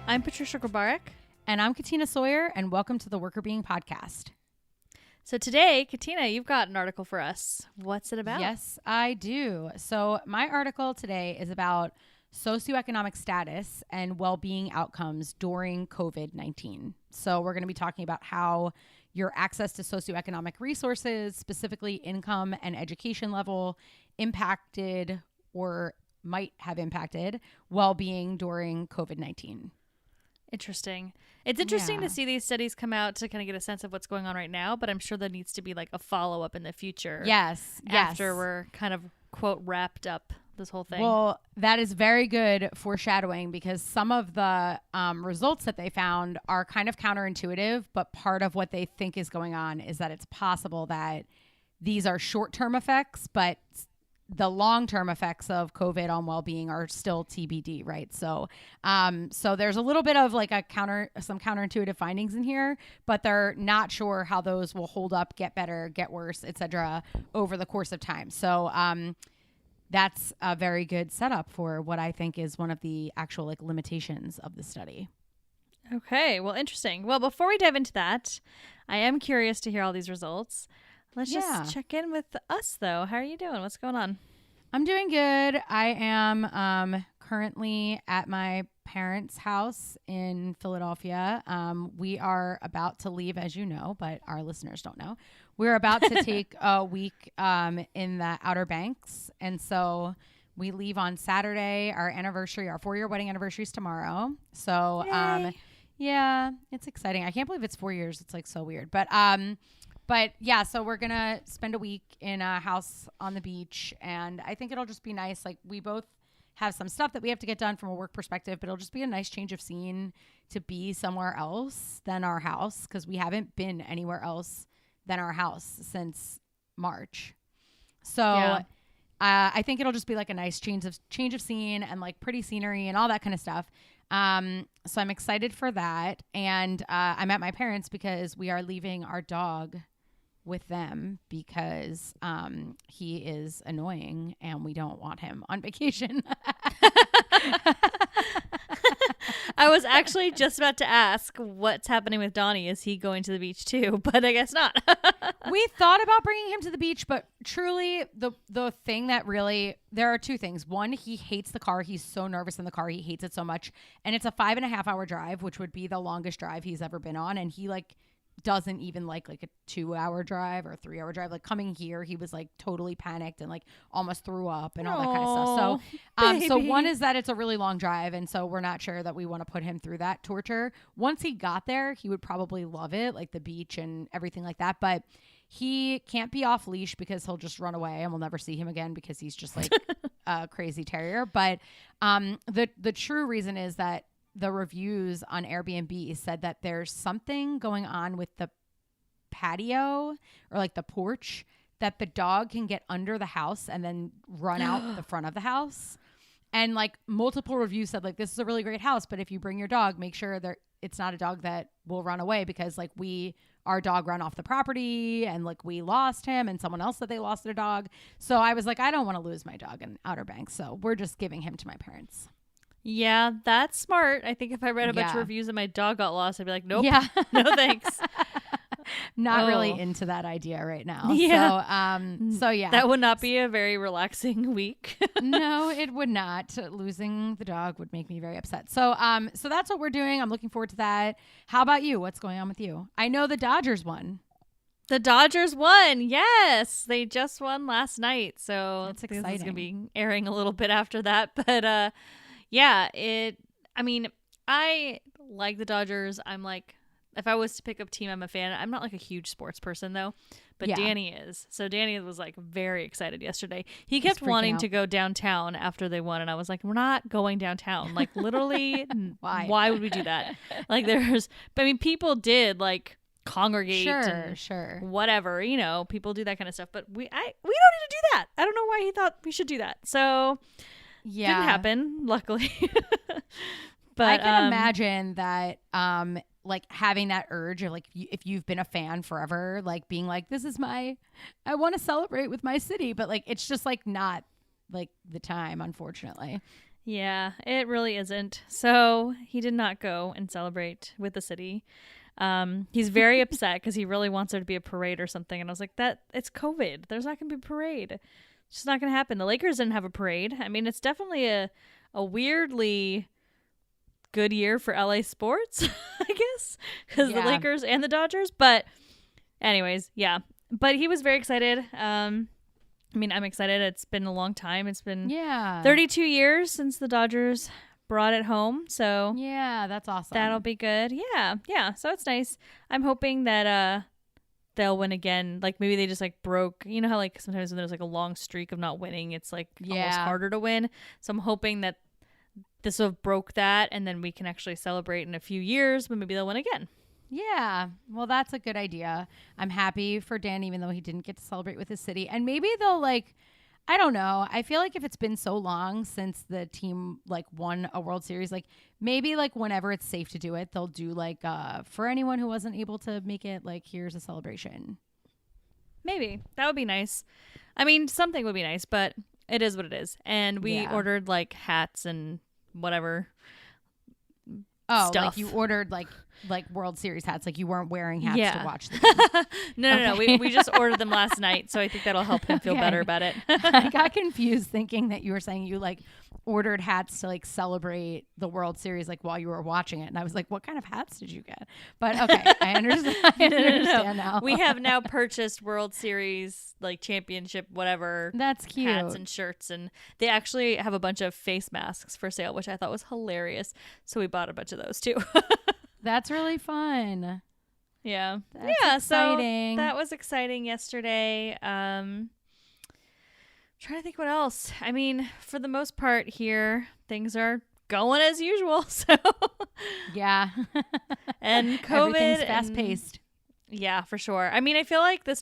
I'm Patricia Grabarek. And I'm Katina Sawyer, and welcome to the Worker Being Podcast. So today, Katina, you've got an article for us. What's it about? Yes, I do. So my article today is about socioeconomic status and well-being outcomes during COVID-19. So we're going to be talking about how your access to socioeconomic resources, specifically income and education level, impacted or might have impacted well-being during COVID-19. Interesting. It's interesting to see these studies come out to kind of get a sense of what's going on right now, but I'm sure there needs to be like a follow-up in the future. Yes. After we're kind of, quote, wrapped up this whole thing. Well, that is very good foreshadowing because some of the results that they found are kind of counterintuitive, but part of what they think is going on is that it's possible that these are short-term effects, but the long-term effects of COVID on well-being are still TBD, right? So there's a little bit of like some counterintuitive findings in here, but they're not sure how those will hold up, get better, get worse, etc. over the course of time. So that's a very good setup for what I think is one of the actual like limitations of the study. Okay, well, interesting. Well, before we dive into that, I am curious to hear all these results. Let's just check in with us, though. How are you doing? What's going on? I'm doing good. I am currently at my parents' house in Philadelphia. We are about to leave, as you know, but our listeners don't know. We're about to take a week in the Outer Banks. And so we leave on Saturday. Our 4-year wedding anniversary is tomorrow. So, yeah, it's exciting. I can't believe it's 4 years. It's like so weird. But yeah, so we're going to spend a week in a house on the beach, and I think it'll just be nice. Like, we both have some stuff that we have to get done from a work perspective, but it'll just be a nice change of scene to be somewhere else than our house, because we haven't been anywhere else than our house since March. So I think it'll just be like a nice change of scene and like pretty scenery and all that kind of stuff. So I'm excited for that. And I'm at my parents because we are leaving our dog with them because he is annoying and we don't want him on vacation. I was actually just about to ask what's happening with Donnie. Is he going to the beach too? But I guess not. We thought about bringing him to the beach, but truly the thing that really, there are two things. One, he hates the car. He's so nervous in the car. He hates it so much. And it's a 5.5 hour drive, which would be the longest drive he's ever been on. And he like doesn't even like a 2-hour drive or a 3-hour drive. Like coming here, he was like totally panicked and like almost threw up and all that kind of stuff. So one is that it's a really long drive. And so we're not sure that we want to put him through that torture. Once he got there, he would probably love it, like the beach and everything like that. But he can't be off leash because he'll just run away and we'll never see him again because he's just like a crazy terrier. But the true reason is that the reviews on Airbnb said that there's something going on with the patio or like the porch that the dog can get under the house and then run out the front of the house. And like multiple reviews said like, this is a really great house, but if you bring your dog, make sure that it's not a dog that will run away because like our dog ran off the property and like we lost him and someone else said they lost their dog. So I was like, I don't want to lose my dog in Outer Banks. So we're just giving him to my parents. Yeah, that's smart. I think if I read a bunch of reviews and my dog got lost, I'd be like, nope, no thanks. Not really into that idea right now. Yeah. So yeah. That would not be a very relaxing week. No, it would not. Losing the dog would make me very upset. So that's what we're doing. I'm looking forward to that. How about you? What's going on with you? I know the Dodgers won. The Dodgers won. Yes. They just won last night. So that's exciting. This is going to be airing a little bit after that. But yeah, I like the Dodgers. I'm like, if I was to pick up team, I'm a fan. I'm not like a huge sports person though, but Danny is. So Danny was like very excited yesterday. He kept wanting to go downtown after they won. And I was like, we're not going downtown. Like literally, why would we do that? Like people did like congregate sure whatever, people do that kind of stuff, but we don't need to do that. I don't know why he thought we should do that. So didn't happen, luckily. But I can imagine that like having that urge of like if you've been a fan forever, like being like, I want to celebrate with my city, but like it's just like not like the time, unfortunately. Yeah, it really isn't. So he did not go and celebrate with the city. He's very upset because he really wants there to be a parade or something. And I was like, it's COVID. There's not going to be a parade. It's just not going to happen. The Lakers didn't have a parade. I mean, it's definitely a weirdly good year for LA sports, I guess, because the Lakers and the Dodgers. But anyways, yeah. But he was very excited. I mean, I'm excited. It's been a long time. It's been 32 years since the Dodgers brought it home. So yeah, that's awesome. That'll be good. Yeah. So it's nice. I'm hoping that they'll win again. Like maybe they just like broke. You know how like sometimes when there's like a long streak of not winning, it's like almost harder to win. So I'm hoping that this will have broke that, and then we can actually celebrate in a few years, but maybe they'll win again. Yeah, well, that's a good idea. I'm happy for Dan, even though he didn't get to celebrate with his city. And maybe they'll like, I don't know. I feel like if it's been so long since the team like won a World Series, like maybe like whenever it's safe to do it, they'll do like for anyone who wasn't able to make it, like here's a celebration. Maybe that would be nice. I mean, something would be nice, but it is what it is. And we ordered like hats and whatever. Oh, stuff. Like you ordered like World Series hats, like you weren't wearing hats to watch the game. No. We just ordered them last night, so I think that'll help him feel better about it. I got confused thinking that you were saying you like ordered hats to like celebrate the World Series like while you were watching it, and I was like, what kind of hats did you get? But okay, I understand. No. Now. We have now purchased World Series like championship whatever. That's cute. Hats and shirts, and they actually have a bunch of face masks for sale, which I thought was hilarious. So we bought a bunch of those too. That's really fun. Yeah. That's exciting. So that was exciting yesterday. Trying to think what else. I mean, for the most part here, things are going as usual. So yeah. And COVID, everything's fast paced. Yeah, for sure. I mean, I feel like this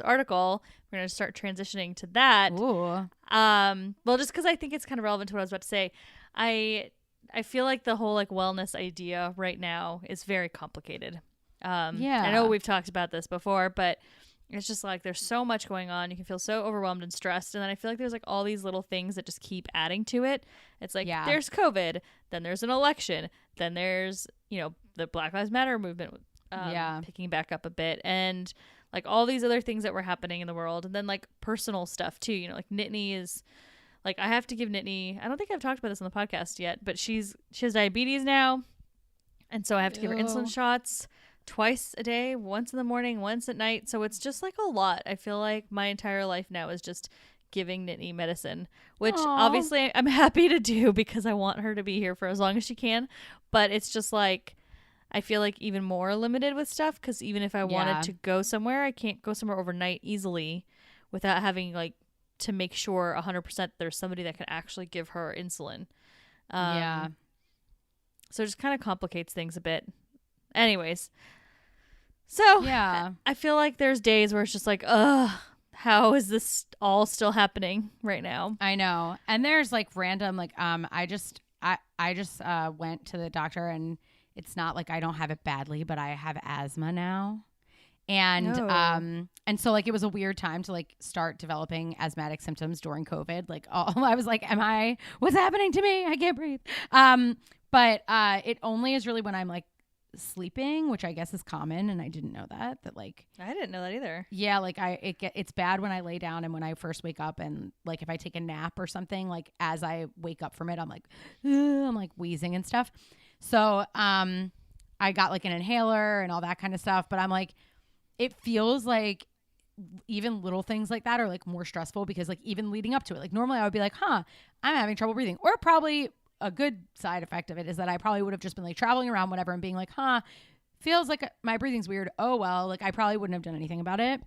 article, we're going to start transitioning to that. Ooh. Well, just because I think it's kind of relevant to what I was about to say. I feel like the whole like wellness idea right now is very complicated. I know we've talked about this before, but it's just like there's so much going on. You can feel so overwhelmed and stressed. And then I feel like there's like all these little things that just keep adding to it. It's like there's COVID, then there's an election, then there's, the Black Lives Matter movement picking back up a bit. And like all these other things that were happening in the world. And then like personal stuff too, like Nittany is... Like, I have to give Nittany, I don't think I've talked about this on the podcast yet, but she has diabetes now. And so I have to give her insulin shots twice a day, once in the morning, once at night. So it's just like a lot. I feel like my entire life now is just giving Nittany medicine, which obviously I'm happy to do because I want her to be here for as long as she can. But it's just like, I feel like even more limited with stuff because even if I wanted to go somewhere, I can't go somewhere overnight easily without having like, to make sure 100% there's somebody that can actually give her insulin. So it just kind of complicates things a bit. Anyways. So I feel like there's days where it's just like, how is this all still happening right now? I know. And there's like random, like, I just went to the doctor and it's not like I don't have it badly, but I have asthma now. And so like it was a weird time to like start developing asthmatic symptoms during COVID. Like I was like, what's happening to me? I can't breathe. But it only is really when I'm like sleeping, which I guess is common. And I didn't know that like, I didn't know that either. Yeah. Like it's bad when I lay down and when I first wake up and like, if I take a nap or something, like as I wake up from it, I'm like wheezing and stuff. So, I got like an inhaler and all that kind of stuff, but I'm like, it feels like even little things like that are like more stressful because like even leading up to it, like normally I would be like, I'm having trouble breathing. Or probably a good side effect of it is that I probably would have just been like traveling around, whatever, and being like, feels like my breathing's weird. Oh, well, like I probably wouldn't have done anything about it.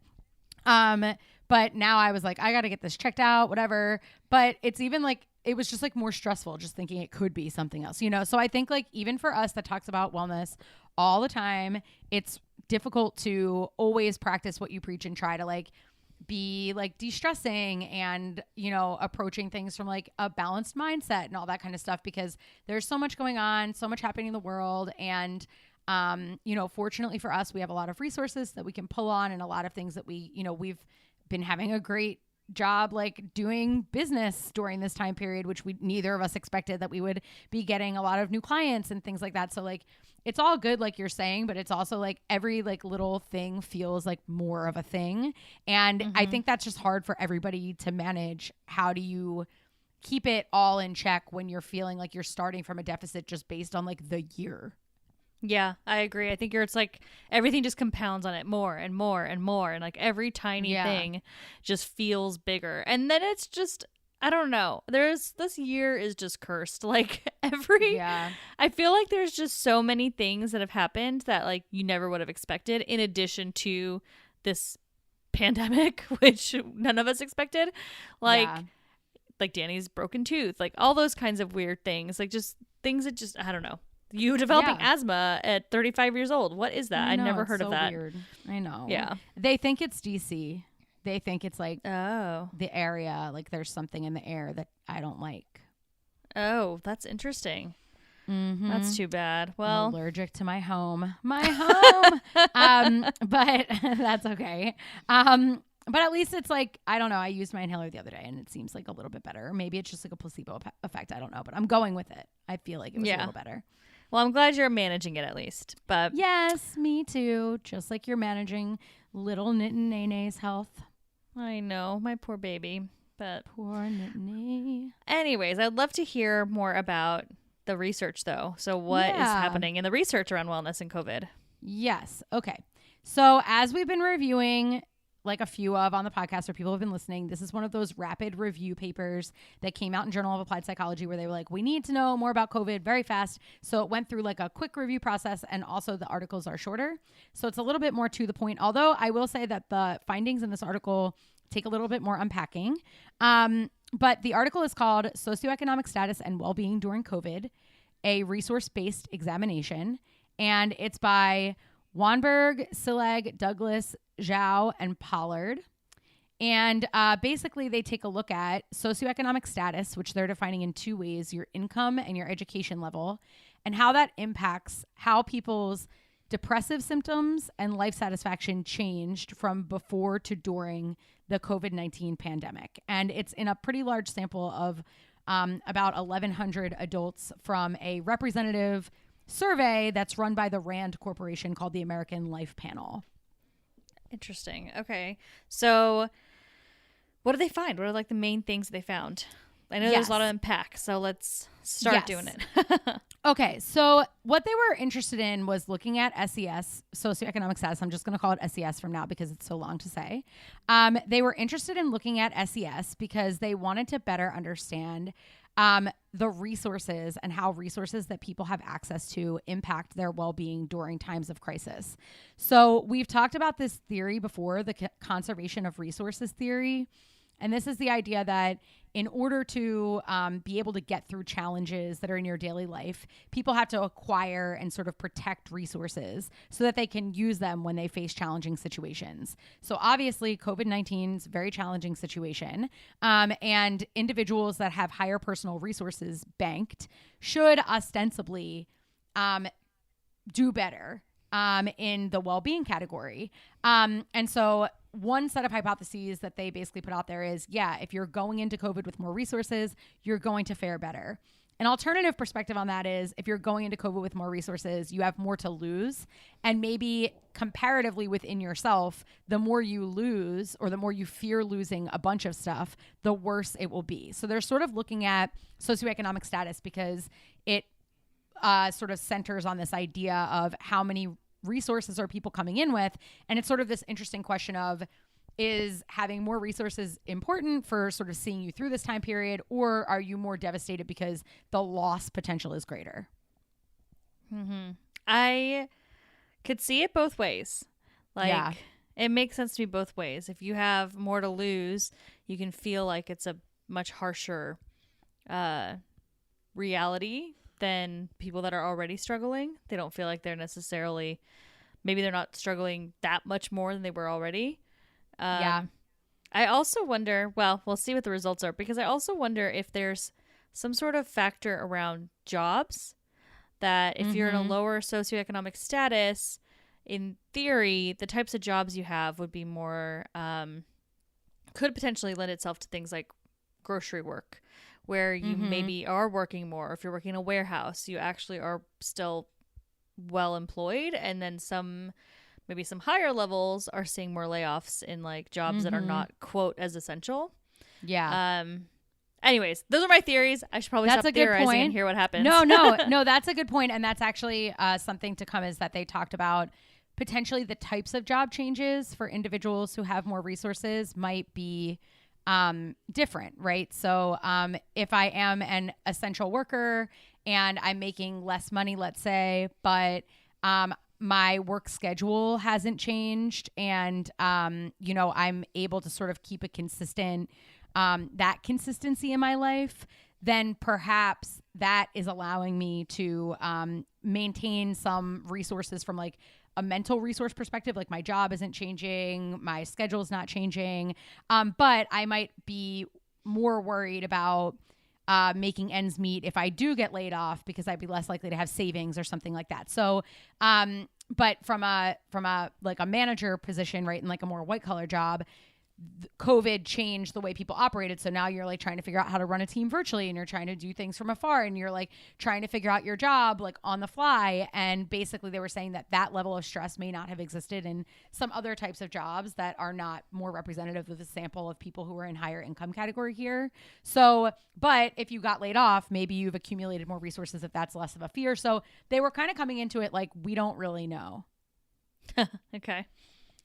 But now I was like, I got to get this checked out, whatever. But it's even like, it was just like more stressful just thinking it could be something else, So I think like even for us that talks about wellness all the time, it's difficult to always practice what you preach and try to like be like de-stressing and, approaching things from like a balanced mindset and all that kind of stuff because there's so much going on, so much happening in the world. And, fortunately for us, we have a lot of resources that we can pull on and a lot of things that we've been having a great job like doing business during this time period, which neither of us expected that we would be getting a lot of new clients and things like that. So like it's all good, like you're saying, but it's also like every like little thing feels like more of a thing. And I think that's just hard for everybody to manage. How do you keep it all in check when you're feeling like you're starting from a deficit just based on like the year? Yeah, I agree. I think it's like everything just compounds on it more and more and more. And like every tiny thing just feels bigger. And then it's just, I don't know. This year is just cursed. Like I feel like there's just so many things that have happened that like you never would have expected in addition to this pandemic, which none of us expected. Like Danny's broken tooth, like all those kinds of weird things, like just things that just, I don't know. You developing asthma at 35 years old. What is that? I never heard of that. Weird. I know. Yeah. They think it's DC. They think it's like the area, like there's something in the air that I don't like. Oh, that's interesting. That's too bad. Well, I'm allergic to my home. But that's okay. But at least it's like, I don't know. I used my inhaler the other day and it seems like a little bit better. Maybe it's just like a placebo effect. I don't know, but I'm going with it. I feel like it was a little better. Well, I'm glad you're managing it at least. But yes, me too. Just like you're managing little Knittin' Nene's health. I know, my poor baby. But poor Knittin'. Anyways, I'd love to hear more about the research though. So what is happening in the research around wellness and COVID? Yes. Okay. So as we've been reviewing like a few of on the podcast, or people have been listening, this is one of those rapid review papers that came out in Journal of Applied Psychology where they were like, we need to know more about COVID very fast. So it went through like a quick review process, and also the articles are shorter. So it's a little bit more to the point. Although I will say that the findings in this article take a little bit more unpacking. But the article is called Socioeconomic Status and Wellbeing During COVID, a Resource-Based Examination. And it's by Wanberg, Silleg, Douglas, Zhao, and Pollard. And basically, they take a look at socioeconomic status, which they're defining in two ways: your income and your education level, and how that impacts how people's depressive symptoms and life satisfaction changed from before to during the COVID-19 pandemic. And it's in a pretty large sample of about 1,100 adults from a representative survey that's run by the RAND Corporation called the American Life Panel. Interesting. Okay. So what did they find? What are like the main things they found? I know there's a lot of unpack, so let's start doing it. Okay. So what they were interested in was looking at SES, socioeconomic status. I'm just going to call it SES from now because it's so long to say. They were interested in looking at SES because they wanted to better understand the resources and how resources that people have access to impact their well-being during times of crisis. So we've talked about this theory before, the conservation of resources theory. And this is the idea that in order to be able to get through challenges that are in your daily life, people have to acquire and sort of protect resources so that they can use them when they face challenging situations. So obviously, COVID-19 is a very challenging situation. And individuals that have higher personal resources banked should ostensibly do better in the well-being category. And so one set of hypotheses that they basically put out there is, if you're going into COVID with more resources, you're going to fare better. An alternative perspective on that is, if you're going into COVID with more resources, you have more to lose. And maybe comparatively within yourself, the more you lose or the more you fear losing a bunch of stuff, the worse it will be. So they're sort of looking at socioeconomic status because it sort of centers on this idea of how many resources are people coming in with. And it's sort of this interesting question of, is having more resources important for sort of seeing you through this time period, or are you more devastated because the loss potential is greater? I could see it both ways. It makes sense to me both ways. If you have more to lose, you can feel like it's a much harsher reality than people that are already struggling. They don't feel like they're necessarily, maybe they're not struggling that much more than they were already. I also wonder, well, we'll see what the results are, because I also wonder if there's some sort of factor around jobs that if you're in a lower socioeconomic status, in theory, the types of jobs you have would be more could potentially lend itself to things like grocery work, where you maybe are working more. If you're working in a warehouse, you actually are still well employed, and then maybe some higher levels are seeing more layoffs in like jobs that are not quote as essential. Yeah. Anyways, those are my theories. I should probably stop theorizing and hear what happens. No, that's a good point. And that's actually something to come, is that they talked about potentially the types of job changes for individuals who have more resources might be different, right? So if I am an essential worker and I'm making less money, let's say, but my work schedule hasn't changed, and you know, I'm able to sort of keep a consistent that consistency in my life, then perhaps that is allowing me to maintain some resources from like a mental resource perspective. Like my job isn't changing, my schedule is not changing, but I might be more worried about making ends meet if I do get laid off, because I'd be less likely to have savings or something like that. So, but from a like a manager position, right, in like a more white collar job, COVID changed the way people operated. So now you're like trying to figure out how to run a team virtually, and you're trying to do things from afar, and you're like trying to figure out your job like on the fly. And basically they were saying that that level of stress may not have existed in some other types of jobs that are not more representative of the sample of people who are in higher income category here. So, but if you got laid off, maybe you've accumulated more resources if that's less of a fear. So they were kind of coming into it like, we don't really know. Okay.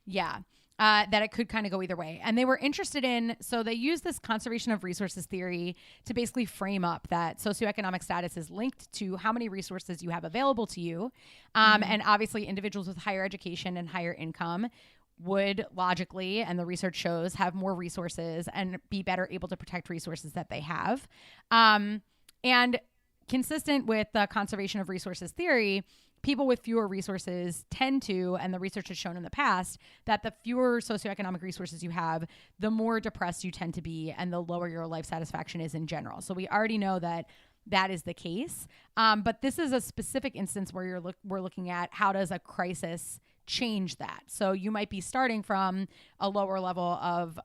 Yeah. That it could kind of go either way. And they were interested in, so they used this conservation of resources theory to basically frame up that socioeconomic status is linked to how many resources you have available to you. And obviously individuals with higher education and higher income would logically, and the research shows, have more resources and be better able to protect resources that they have. And consistent with the conservation of resources theory, people with fewer resources tend to, and the research has shown in the past, that the fewer socioeconomic resources you have, the more depressed you tend to be, and the lower your life satisfaction is in general. So we already know that that is the case. But this is a specific instance where we're looking at how does a crisis change that. So you might be starting from a lower level of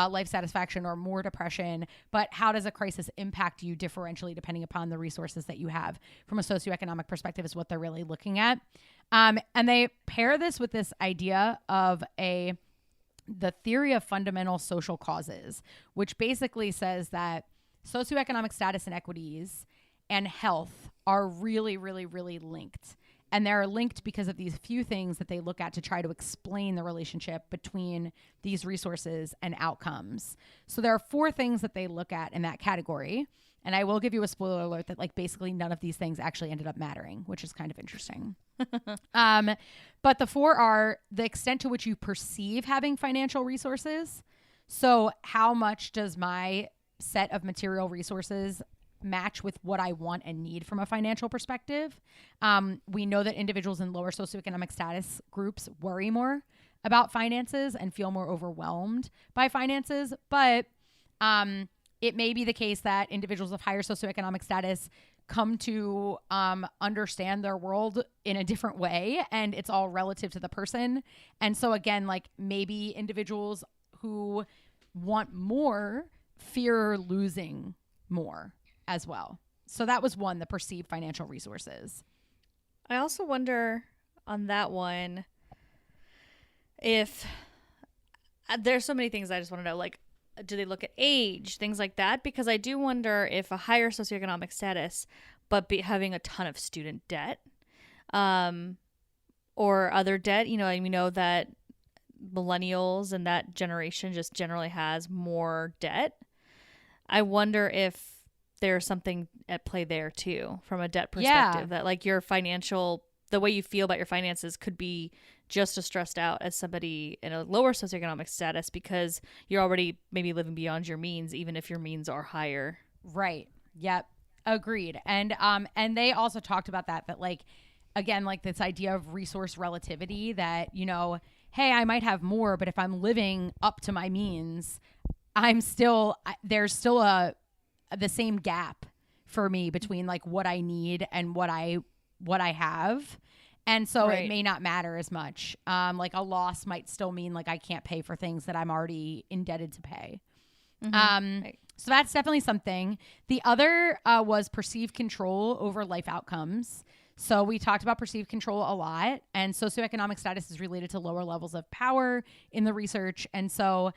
life satisfaction or more depression, but how does a crisis impact you differentially depending upon the resources that you have from a socioeconomic perspective is what they're really looking at. And they pair this with this idea of the theory of fundamental social causes, which basically says that socioeconomic status inequities and health are really, really, really linked. And they're linked because of these few things that they look at to try to explain the relationship between these resources and outcomes. So there are 4 things that they look at in that category. And I will give you a spoiler alert that like basically none of these things actually ended up mattering, which is kind of interesting. But the 4 are the extent to which you perceive having financial resources. So how much does my set of material resources match with what I want and need from a financial perspective? We know that individuals in lower socioeconomic status groups worry more about finances and feel more overwhelmed by finances, but it may be the case that individuals of higher socioeconomic status come to understand their world in a different way, and it's all relative to the person. And so again, like maybe individuals who want more fear losing more as well. So that was one, the perceived financial resources. I also wonder on that one if there's so many things I just want to know, like, do they look at age, things like that? Because I do wonder if a higher socioeconomic status, but having a ton of student debt, or other debt, you know, and we know that millennials and that generation just generally has more debt. I wonder if there's something at play there too, from a debt perspective, that like your financial, the way you feel about your finances could be just as stressed out as somebody in a lower socioeconomic status because you're already maybe living beyond your means, even if your means are higher. Right. Yep. Agreed. And they also talked about that like, again, like this idea of resource relativity that, you know, hey, I might have more, but if I'm living up to my means, there's still the same gap for me between like what I need and what I have. And so it may not matter as much. Like a loss might still mean like I can't pay for things that I'm already indebted to pay. So that's definitely something. The other was perceived control over life outcomes. So we talked about perceived control a lot, and socioeconomic status is related to lower levels of power in the research. And so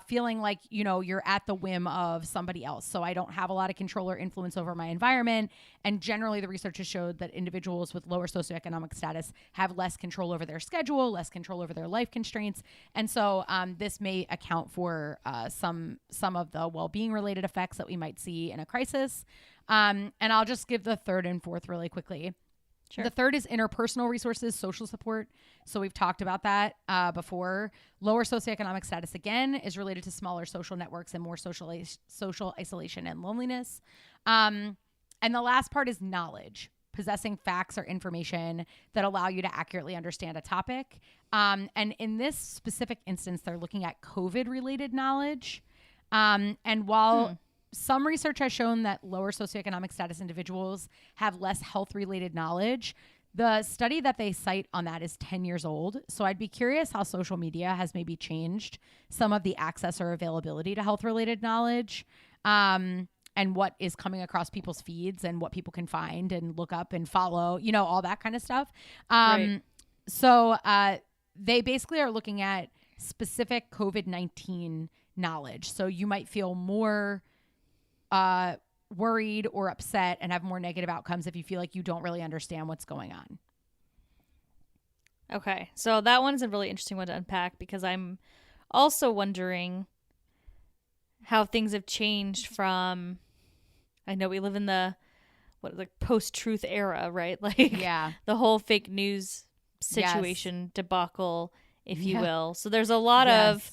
feeling like, you know, you're at the whim of somebody else. So I don't have a lot of control or influence over my environment. And generally the research has showed that individuals with lower socioeconomic status have less control over their schedule, less control over their life constraints. And so this may account for some of the well-being related effects that we might see in a crisis. And I'll just give the third and fourth really quickly. Sure. The third is interpersonal resources, social support. So we've talked about that before. Lower socioeconomic status, again, is related to smaller social networks and more social isolation and loneliness. And the last part is knowledge, possessing facts or information that allow you to accurately understand a topic. And in this specific instance, they're looking at COVID-related knowledge. And while some research has shown that lower socioeconomic status individuals have less health-related knowledge, the study that they cite on that is 10 years old. So I'd be curious how social media has maybe changed some of the access or availability to health-related knowledge, and what is coming across people's feeds and what people can find and look up and follow, you know, all that kind of stuff. So they basically are looking at specific COVID-19 knowledge. So you might feel more worried or upset and have more negative outcomes if you feel like you don't really understand what's going on. Okay. So that one's a really interesting one to unpack, because I'm also wondering how things have changed from, I know we live in the post-truth era, right? Like the whole fake news situation debacle, if you will. So there's a lot of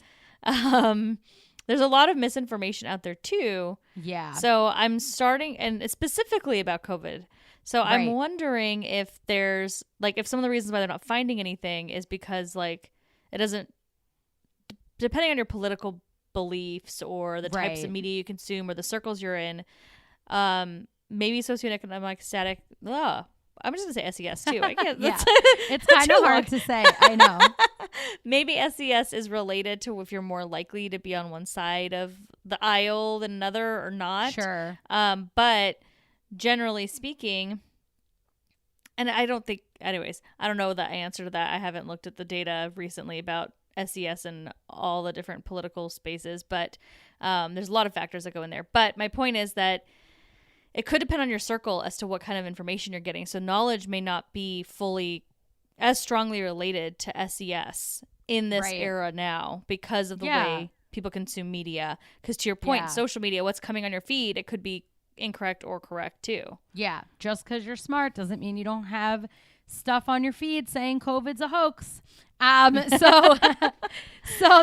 there's a lot of misinformation out there too. Yeah. So I'm starting, and it's specifically about COVID. So I'm wondering if there's like, if some of the reasons why they're not finding anything is because like it doesn't, depending on your political beliefs or the types of media you consume or the circles you're in, maybe socioeconomic static. I'm just gonna say SES too. I can't. It's kind of hard to say. I know. Maybe SES is related to if you're more likely to be on one side of the aisle than another or not. Sure. But generally speaking, and I don't think, anyways, I don't know the answer to that. I haven't looked at the data recently about SES and all the different political spaces, but there's a lot of factors that go in there. But my point is that it could depend on your circle as to what kind of information you're getting. So knowledge may not be fully as strongly related to SES in this era now because of the way people consume media. Because to your point, social media, what's coming on your feed, it could be incorrect or correct too. Yeah. Just because you're smart doesn't mean you don't have stuff on your feed saying COVID's a hoax. So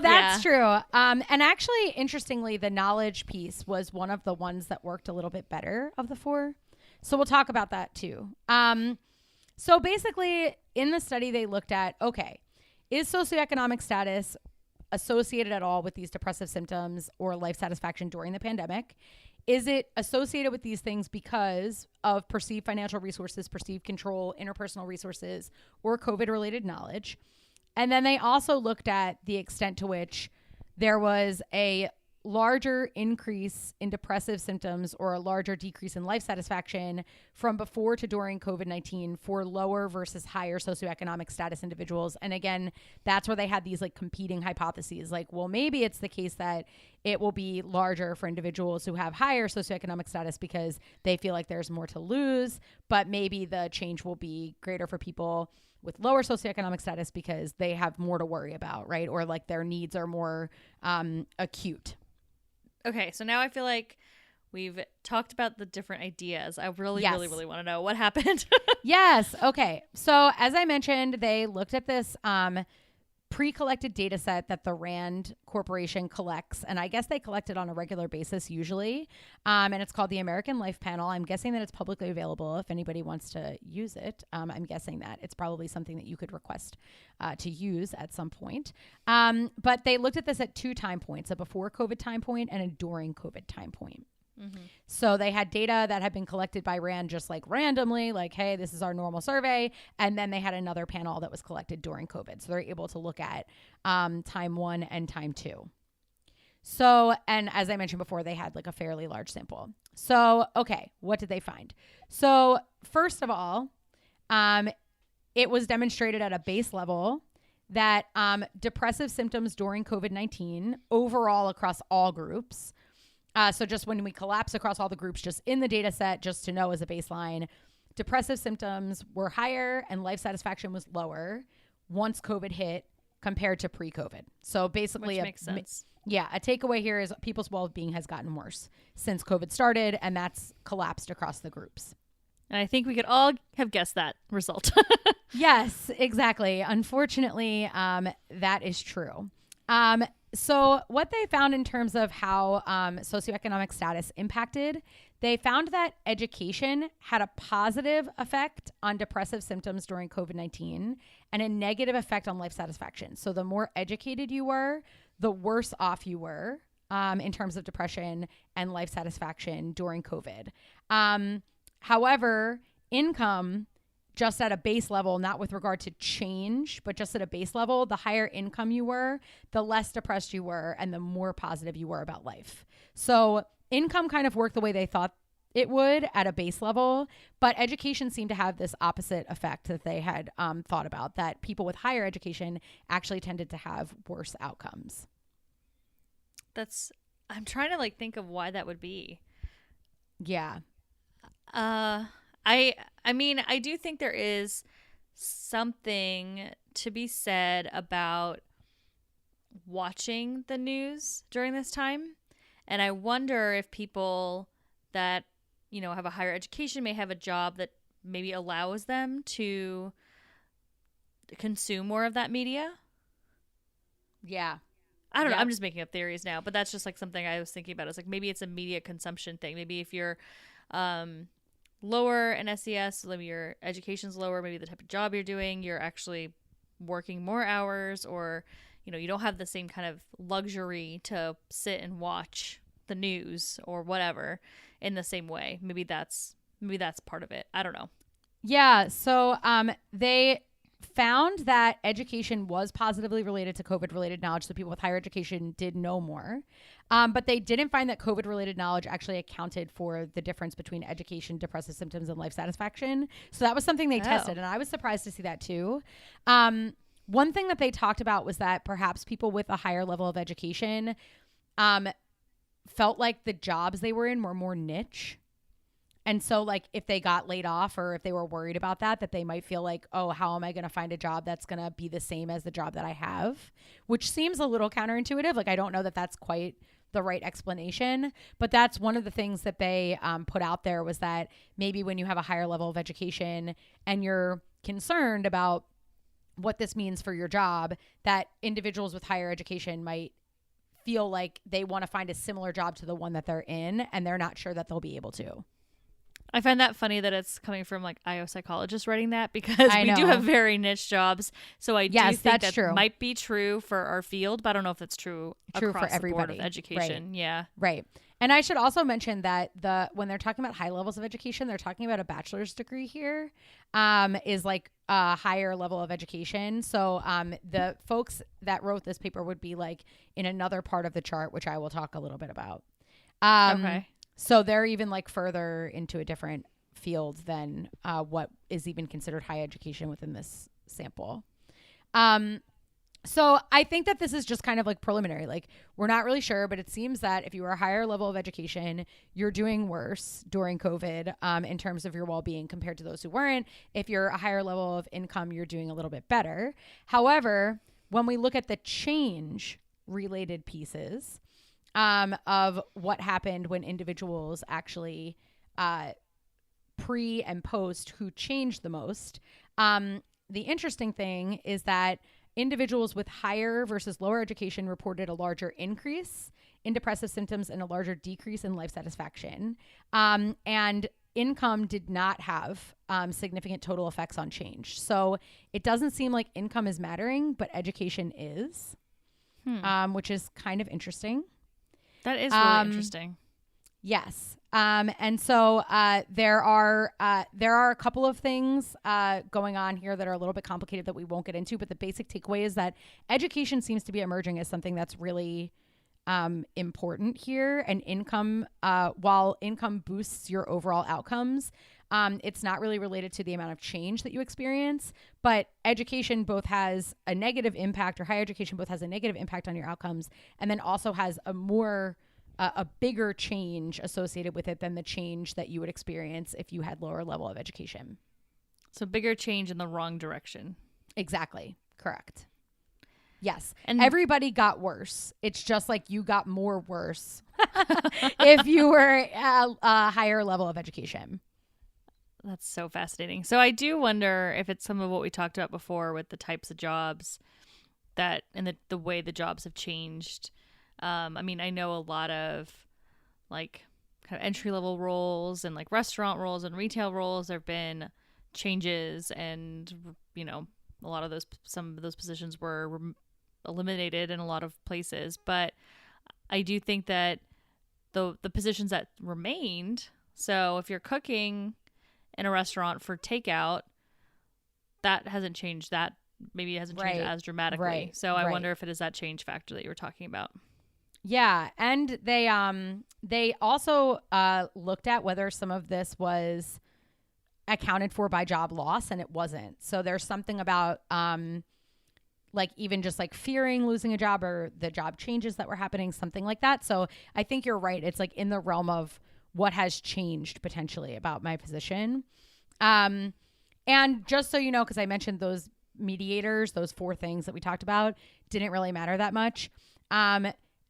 that's true. And actually, interestingly, the knowledge piece was one of the ones that worked a little bit better of the four. So we'll talk about that too. So basically, in the study, they looked at, okay, is socioeconomic status associated at all with these depressive symptoms or life satisfaction during the pandemic? Is it associated with these things because of perceived financial resources, perceived control, interpersonal resources, or COVID-related knowledge? And then they also looked at the extent to which there was a larger increase in depressive symptoms or a larger decrease in life satisfaction from before to during COVID-19 for lower versus higher socioeconomic status individuals. And again, that's where they had these like competing hypotheses, like, well, maybe it's the case that it will be larger for individuals who have higher socioeconomic status because they feel like there's more to lose, but maybe the change will be greater for people with lower socioeconomic status because they have more to worry about, right? Or like their needs are more acute. Okay, so now I feel like we've talked about the different ideas. I really want to know what happened. Yes. Okay. So as I mentioned, they looked at this pre-collected data set that the RAND Corporation collects. And I guess they collect it on a regular basis usually. And it's called the American Life Panel. I'm guessing that it's publicly available if anybody wants to use it. I'm guessing that it's probably something that you could request to use at some point. But they looked at this at 2 time points, a before COVID time point and a during COVID time point. So they had data that had been collected by RAND just like randomly, like, hey, this is our normal survey. And then they had another panel that was collected during COVID. So they're able to look at time 1 and time 2. So, and as I mentioned before, they had like a fairly large sample. So, okay, what did they find? So first of all, it was demonstrated at a base level that depressive symptoms during COVID-19 overall across all groups. So just when we collapse across all the groups, just in the data set, just to know as a baseline, depressive symptoms were higher and life satisfaction was lower once COVID hit compared to pre-COVID. So basically, which makes sense. Yeah, a takeaway here is people's well-being has gotten worse since COVID started, and that's collapsed across the groups. And I think we could all have guessed that result. Yes, exactly. Unfortunately, that is true. So what they found in terms of how socioeconomic status impacted, they found that education had a positive effect on depressive symptoms during COVID-19 and a negative effect on life satisfaction. So the more educated you were, the worse off you were in terms of depression and life satisfaction during COVID. However, income, just at a base level, not with regard to change, but just at a base level, the higher income you were, the less depressed you were, and the more positive you were about life. So income kind of worked the way they thought it would at a base level, but education seemed to have this opposite effect that they had thought about, that people with higher education actually tended to have worse outcomes. I'm trying to like think of why that would be. Yeah. I mean, I do think there is something to be said about watching the news during this time. And I wonder if people that, have a higher education may have a job that maybe allows them to consume more of that media. Yeah. I don't know. I'm just making up theories now, but that's just like something I was thinking about. It's like maybe it's a media consumption thing. Maybe if you're lower in SES, maybe your education's lower, maybe the type of job you're doing, you're actually working more hours, or you don't have the same kind of luxury to sit and watch the news or whatever in the same way. Maybe that's part of it. I don't know. Yeah. So they found that education was positively related to COVID-related knowledge. So people with higher education did know more. But they didn't find that COVID-related knowledge actually accounted for the difference between education, depressive symptoms, and life satisfaction. So that was something they tested. And I was surprised to see that too. One thing that they talked about was that perhaps people with a higher level of education felt like the jobs they were in were more niche. And so like if they got laid off or if they were worried about that they might feel like, oh, how am I going to find a job that's going to be the same as the job that I have? Which seems a little counterintuitive. Like I don't know that that's quite the right explanation, but that's one of the things that they put out there, was that maybe when you have a higher level of education and you're concerned about what this means for your job, that individuals with higher education might feel like they want to find a similar job to the one that they're in, and they're not sure that they'll be able to. I find that funny that it's coming from like IO psychologists writing that, because we do have very niche jobs. So I do think that true. Might be true for our field, but I don't know if that's true across for everybody. The board of education. Right. Yeah. Right. And I should also mention that when they're talking about high levels of education, they're talking about a bachelor's degree here, is like a higher level of education. So the folks that wrote this paper would be like in another part of the chart, which I will talk a little bit about. Okay. So they're even like further into a different field than what is even considered high education within this sample. So I think that this is just kind of like preliminary. Like we're not really sure, but it seems that if you were a higher level of education, you're doing worse during COVID in terms of your well-being compared to those who weren't. If you're a higher level of income, you're doing a little bit better. However, when we look at the change related pieces, of what happened when individuals actually pre and post who changed the most. The interesting thing is that individuals with higher versus lower education reported a larger increase in depressive symptoms and a larger decrease in life satisfaction. And income did not have significant total effects on change. So it doesn't seem like income is mattering, but education is, which is kind of interesting. That is really interesting. Yes. And so there are a couple of things going on here that are a little bit complicated that we won't get into, but the basic takeaway is that education seems to be emerging as something that's really important here. And income, while income boosts your overall outcomes, it's not really related to the amount of change that you experience, but education both has a negative impact, or higher education both has a negative impact on your outcomes, and then also has a bigger change associated with it than the change that you would experience if you had lower level of education. So bigger change in the wrong direction. Exactly. Correct. Yes. And everybody got worse. It's just like you got more worse if you were at a higher level of education. That's so fascinating. So I do wonder if it's some of what we talked about before with the types of jobs that, and the way the jobs have changed. I mean, I know a lot of like kind of entry level roles and like restaurant roles and retail roles. There have been changes, and you know, some of those positions were eliminated in a lot of places. But I do think that the positions that remained. So if you're cooking in a restaurant for takeout, that hasn't changed. That maybe it hasn't changed as dramatically. Right. So I wonder if it is that change factor that you were talking about. Yeah, and they also looked at whether some of this was accounted for by job loss, and it wasn't. So there's something about like even just like fearing losing a job or the job changes that were happening, something like that. So I think you're right. It's like in the realm of what has changed potentially about my position. And just so you know, because I mentioned those mediators, those 4 things that we talked about didn't really matter that much.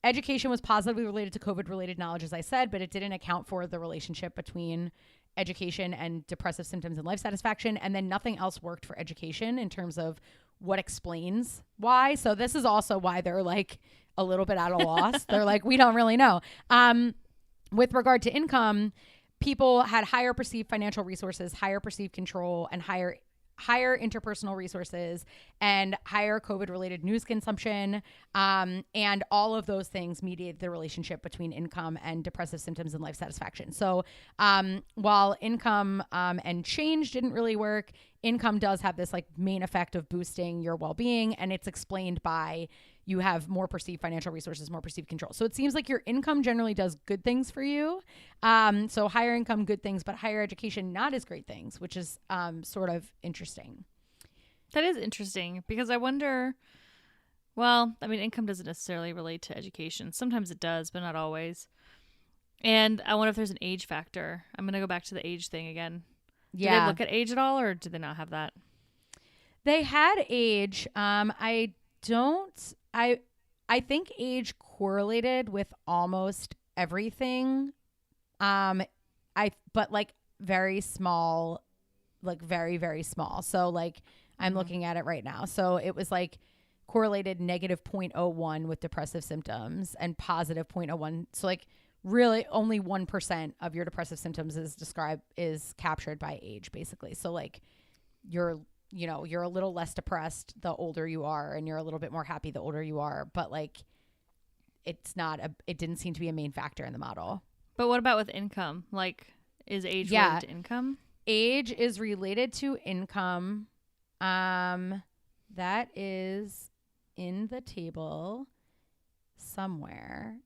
Education was positively related to COVID-related knowledge, as I said, but it didn't account for the relationship between education and depressive symptoms and life satisfaction. And then nothing else worked for education in terms of what explains why. So this is also why they're like a little bit at a loss. They're like, we don't really know. With regard to income, people had higher perceived financial resources, higher perceived control, and higher interpersonal resources, and higher COVID-related news consumption. And all of those things mediate the relationship between income and depressive symptoms and life satisfaction. So while income and change didn't really work, income does have this like main effect of boosting your well-being, and it's explained by you have more perceived financial resources, more perceived control. So it seems like your income generally does good things for you. So higher income, good things, but higher education, not as great things, which is sort of interesting. That is interesting, because I wonder, well, I mean, income doesn't necessarily relate to education. Sometimes it does, but not always. And I wonder if there's an age factor. I'm going to go back to the age thing again. Yeah. Did they look at age at all, or did they not have that? They had age. I think age correlated with almost everything. But like very small, like very, very small. So like I'm looking at it right now. So it was like correlated negative 0.01 with depressive symptoms and positive 0.01. So like really only 1% of your depressive symptoms is captured by age, basically. So like you're a little less depressed the older you are, and you're a little bit more happy the older you are, but like it didn't seem to be a main factor in the model. But what about with income? Like, is age related to income? Age is related to income. That is in the table somewhere.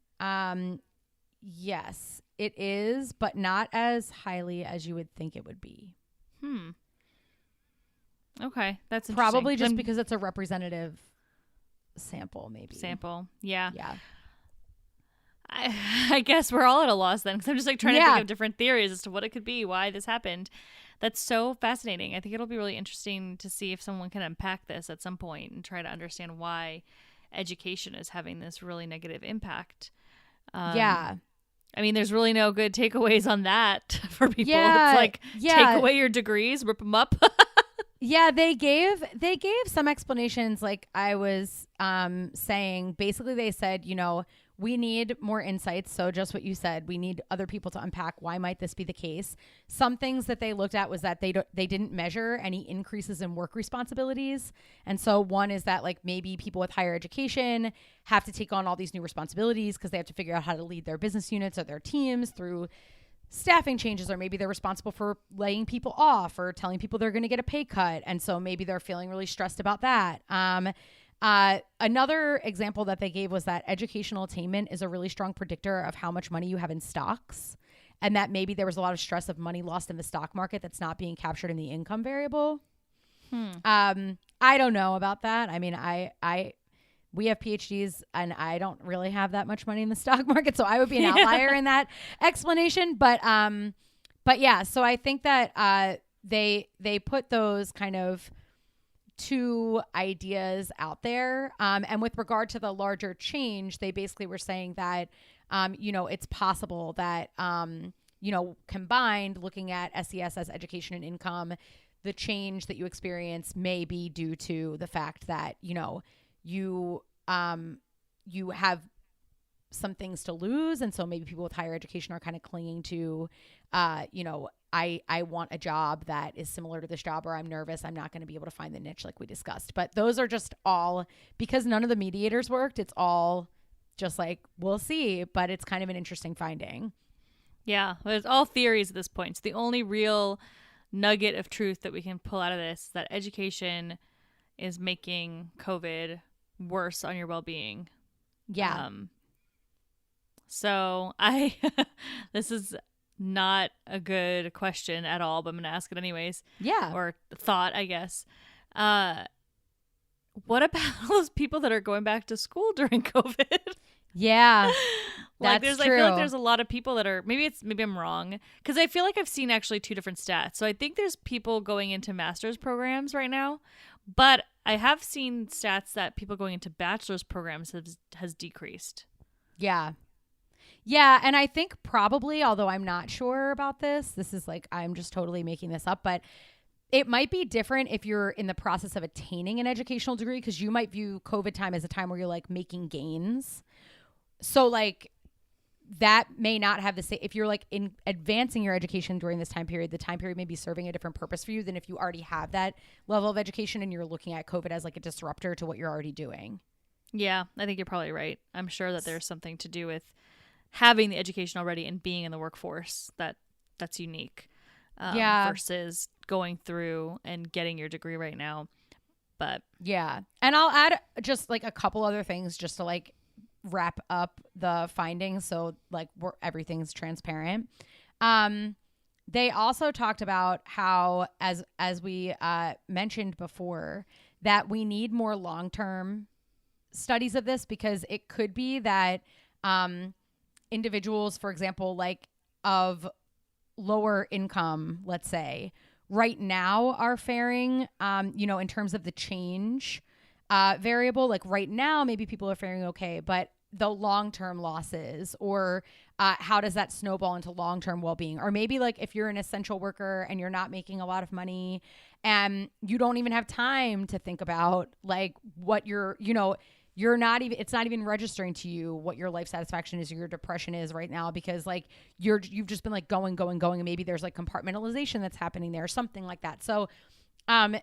Yes, it is, but not as highly as you would think it would be. Okay, that's interesting. Probably just because it's a representative sample, maybe. Yeah. Yeah. I guess we're all at a loss then, because I'm just like trying to think of different theories as to what it could be, why this happened. That's so fascinating. I think it'll be really interesting to see if someone can unpack this at some point and try to understand why education is having this really negative impact. I mean, there's really no good takeaways on that for people. It's like, take away your degrees, rip them up. Yeah, they gave some explanations, like I was saying. Basically, they said, we need more insights. So just what you said, we need other people to unpack why might this be the case. Some things that they looked at was that they didn't measure any increases in work responsibilities. And so one is that like maybe people with higher education have to take on all these new responsibilities because they have to figure out how to lead their business units or their teams through staffing changes, or maybe they're responsible for laying people off or telling people they're going to get a pay cut. And so maybe they're feeling really stressed about that. Another example that they gave was that educational attainment is a really strong predictor of how much money you have in stocks, and that maybe there was a lot of stress of money lost in the stock market that's not being captured in the income variable. I don't know about that. I mean, we have PhDs and I don't really have that much money in the stock market, so I would be an outlier in that explanation. But yeah, so I think that they put those kind of two ideas out there. And with regard to the larger change, they basically were saying that, it's possible that, combined looking at SES as education and income, the change that you experience may be due to the fact that, you have some things to lose. And so maybe people with higher education are kind of clinging to, I want a job that is similar to this job, or I'm nervous I'm not going to be able to find the niche like we discussed. But those are just all, because none of the mediators worked, it's all just like, we'll see. But it's kind of an interesting finding. Yeah, it's all theories at this point. So the only real nugget of truth that we can pull out of this is that education is making COVID worse on your well-being. Yeah. So this is not a good question at all, but I'm going to ask it anyways. Yeah. Or thought, I guess. What about all those people that are going back to school during COVID? Yeah. Like that's true. true. I feel like there's a lot of people that are, maybe I'm wrong, because I feel like I've seen actually two different stats. So I think there's people going into master's programs right now, but I have seen stats that people going into bachelor's programs has decreased. Yeah. Yeah. And I think probably, although I'm not sure about this is like, I'm just totally making this up, but it might be different if you're in the process of attaining an educational degree, because you might view COVID time as a time where you're like making gains. So like that may not have the same, if you're like in advancing your education during this time period, the time period may be serving a different purpose for you than if you already have that level of education and you're looking at COVID as like a disruptor to what you're already doing. Yeah, I think you're probably right. I'm sure that there's something to do with having the education already and being in the workforce that's unique. Versus going through and getting your degree right now. But yeah. And I'll add just like a couple other things just to like wrap up the findings. So like everything's transparent. They also talked about how, as we mentioned before, that we need more long-term studies of this, because it could be that individuals, for example, like of lower income, let's say, right now are faring, in terms of the change variable. Like right now, maybe people are faring okay, but the long-term losses, or how does that snowball into long-term well-being? Or maybe like if you're an essential worker and you're not making a lot of money and you don't even have time to think about like what you're not even, it's not even registering to you what your life satisfaction is or your depression is right now, because like you've just been like going, and maybe there's like compartmentalization that's happening there or something like that. So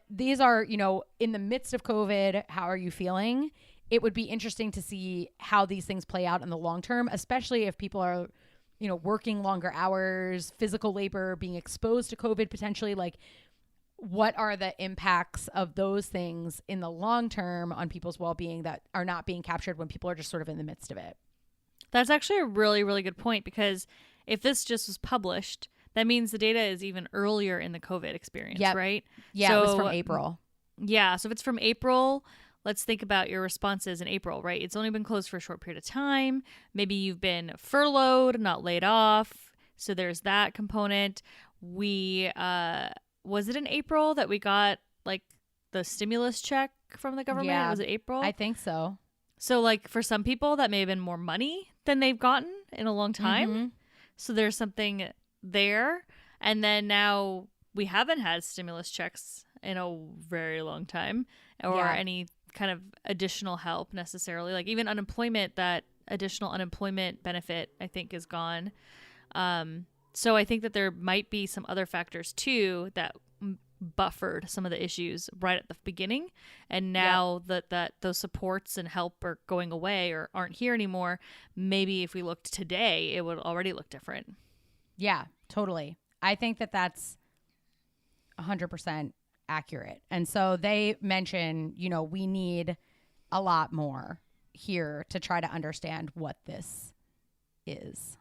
these are, in the midst of COVID, how are you feeling? It would be interesting to see how these things play out in the long term, especially if people are, working longer hours, physical labor, being exposed to COVID potentially. Like, what are the impacts of those things in the long term on people's well-being that are not being captured when people are just sort of in the midst of it? That's actually a really, really good point, because if this just was published, that means the data is even earlier in the COVID experience, right? Yeah, so, it was from April. Yeah, so if it's from April, let's think about your responses in April, right? It's only been closed for a short period of time. Maybe you've been furloughed, not laid off. So there's that component. Was it in April that we got like the stimulus check from the government? Yeah, was it April? I think so. So like for some people that may have been more money than they've gotten in a long time. Mm-hmm. So there's something there. And then now we haven't had stimulus checks in a very long time, or any kind of additional help necessarily. Like even unemployment that additional unemployment benefit, I think, is gone. So I think that there might be some other factors too that buffered some of the issues right at the beginning, and now that those supports and help are going away or aren't here anymore, maybe if we looked today, it would already look different. Yeah, totally. I think that that's 100% accurate. And so they mention, you know, we need a lot more here to try to understand what this is.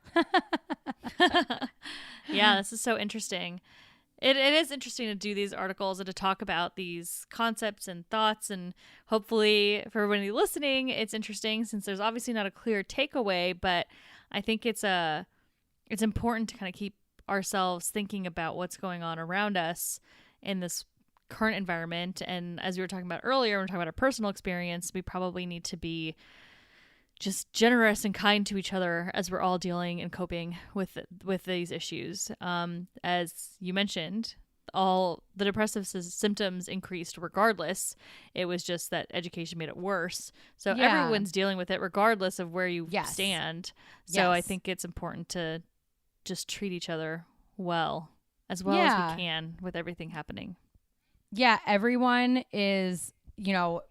Yeah, this is so interesting. It is interesting to do these articles and to talk about these concepts and thoughts, and hopefully for everybody listening, it's interesting since there's obviously not a clear takeaway, but I think it's important to kind of keep ourselves thinking about what's going on around us in this current environment. And as we were talking about earlier, when we're talking about our personal experience, we probably need to be just generous and kind to each other as we're all dealing and coping with these issues. As you mentioned, all the depressive symptoms increased regardless. It was just that education made it worse. So everyone's dealing with it regardless of where you stand. So I think it's important to just treat each other well as we can with everything happening. Yeah, everyone is, you know,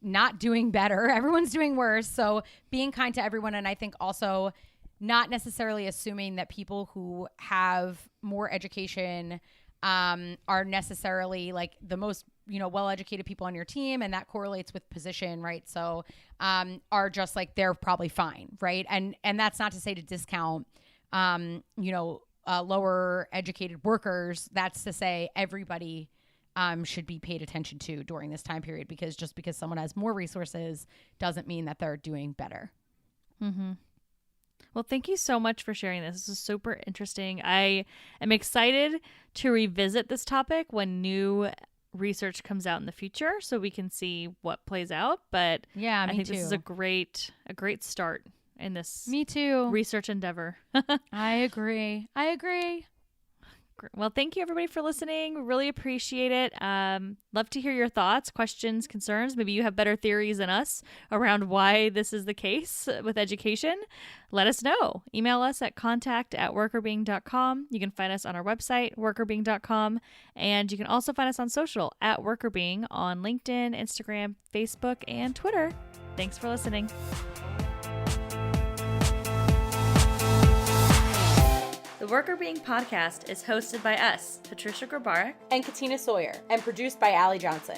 not doing better. Everyone's doing worse. So being kind to everyone. And I think also not necessarily assuming that people who have more education are necessarily like the most, you know, well-educated people on your team. And that correlates with position, right? So are just like, they're probably fine, right? And that's not to say to discount, you know, lower educated workers. That's to say everybody should be paid attention to during this time period, because just because someone has more resources doesn't mean that they're doing better. Mm-hmm. Well, thank you so much for sharing this. This is super interesting. I am excited to revisit this topic when new research comes out in the future so we can see what plays out. But yeah, I think this is a great start in this research endeavor. I agree. Well, thank you everybody for listening. Really appreciate it. Love to hear your thoughts, questions, concerns. Maybe you have better theories than us around why this is the case with education. Let us know. Email us at contact@workerbeing.com. You can find us on our website, workerbeing.com. And you can also find us on social at workerbeing on LinkedIn, Instagram, Facebook, and Twitter. Thanks for listening. The Worker Being podcast is hosted by us, Patricia Grabarek and Katina Sawyer, and produced by Allie Johnson.